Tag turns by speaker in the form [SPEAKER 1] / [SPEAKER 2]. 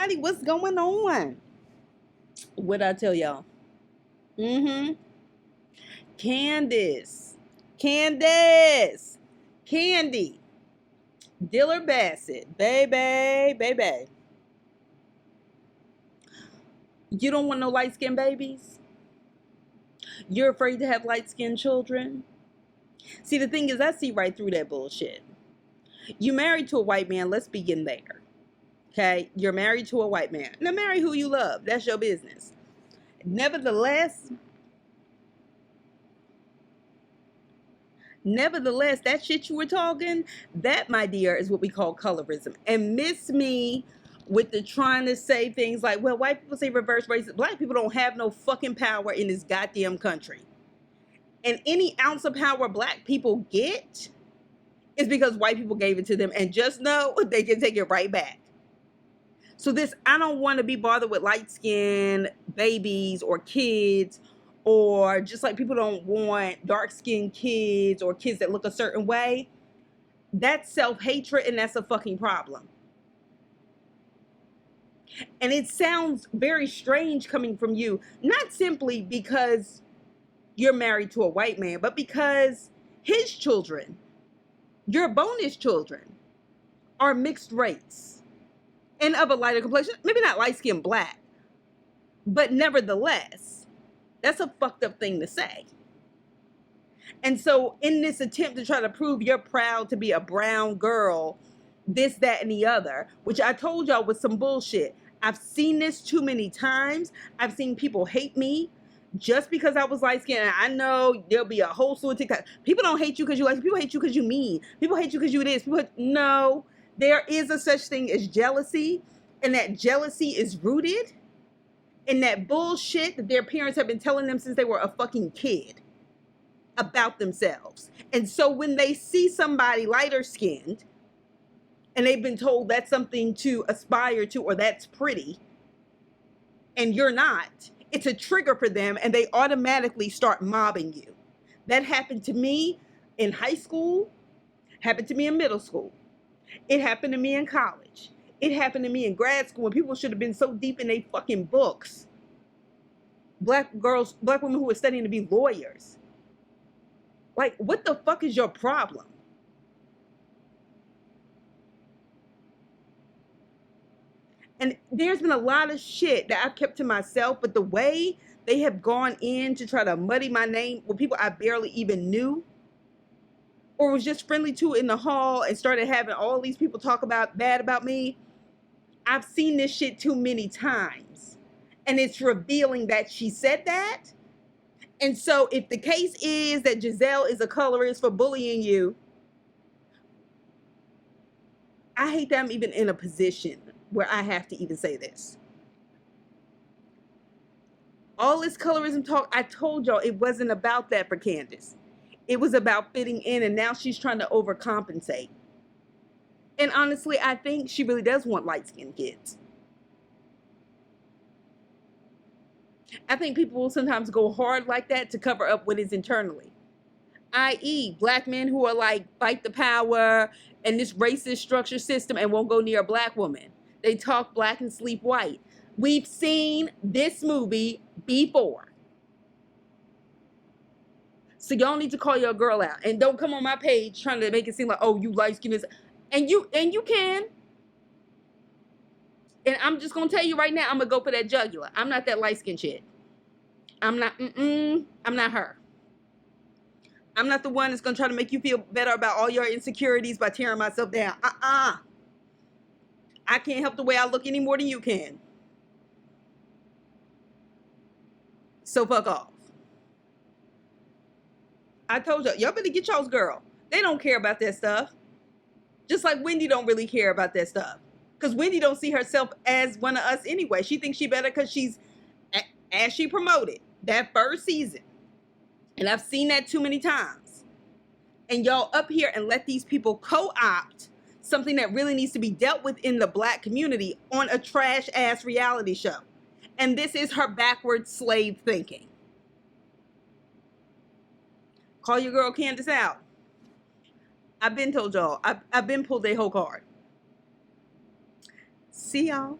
[SPEAKER 1] everybody? What's going on? What I tell y'all? Mm-hmm. Candiace. Candice. Candy. Dillard-Bassett. Baby. You don't want no light-skinned babies? You're afraid to have light-skinned children? See, the thing is, I see right through that bullshit. You married to a white man, let's begin there. Okay? You're married to a white man. Now marry who you love. That's your business. Nevertheless, that shit you were talking, that, my dear, is what we call colorism. And miss me with the trying to say things like, well, white people say reverse racism. Black people don't have no fucking power in this goddamn country. And any ounce of power black people get is because white people gave it to them. And just know they can take it right back. So this, I don't want to be bothered with light-skinned babies or kids, or just like people don't want dark-skinned kids or kids that look a certain way. That's self-hatred, and that's a fucking problem. And it sounds very strange coming from you, not simply because you're married to a white man, but because his children, your bonus children, are mixed race and of a lighter complexion. Maybe not light-skinned black, but nevertheless, that's a fucked up thing to say. And so in this attempt to try to prove you're proud to be a brown girl, this, that, and the other, which I told y'all was some bullshit. I've seen this too many times. I've seen people hate me just because I was light-skinned. And I know there'll be a whole slew of TikTok. People don't hate you because you like. People hate you because you mean. People hate you because you this. No, there is a such thing as jealousy. And that jealousy is rooted in that bullshit that their parents have been telling them since they were a fucking kid about themselves. And so when they see somebody lighter skinned and they've been told that's something to aspire to or that's pretty and you're not, it's a trigger for them and they automatically start mobbing you. That happened to me in high school, happened to me in middle school. It happened to me in college. It happened to me in grad school when people should have been so deep in their fucking books. Black girls, black women who were studying to be lawyers. Like, what the fuck is your problem? And there's been a lot of shit that I've kept to myself, but the way they have gone in to try to muddy my name with people I barely even knew or was just friendly to in the hall and started having all these people talk about bad about me, I've seen this shit too many times. And it's revealing that she said that. And so if the case is that Giselle is a colorist for bullying you, I hate that I'm even in a position where I have to even say this. All this colorism talk, I told y'all it wasn't about that for Candiace. It was about fitting in, and now she's trying to overcompensate. And honestly, I think she really does want light-skinned kids. I think people will sometimes go hard like that to cover up what is internally. I.e., black men who are like, fight the power and this racist structure system and won't go near a black woman. They talk black and sleep white. We've seen this movie before. So y'all need to call your girl out. And don't come on my page trying to make it seem like, oh, you light-skinned. And you can. And I'm just going to tell you right now, I'm going to go for that jugular. I'm not that light-skinned shit. I'm not her. I'm not the one that's going to try to make you feel better about all your insecurities by tearing myself down. I can't help the way I look any more than you can. So fuck off. I told y'all better get y'all's girl. They don't care about that stuff. Just like Wendy don't really care about that stuff. Because Wendy don't see herself as one of us anyway. She thinks she better because she's, as she promoted, that first season. And I've seen that too many times. And y'all up here and let these people co-opt something that really needs to be dealt with in the black community on a trash-ass reality show. And this is her backward slave thinking. Call your girl Candiace out. I've been told y'all. I've been pulled a whole card. See y'all.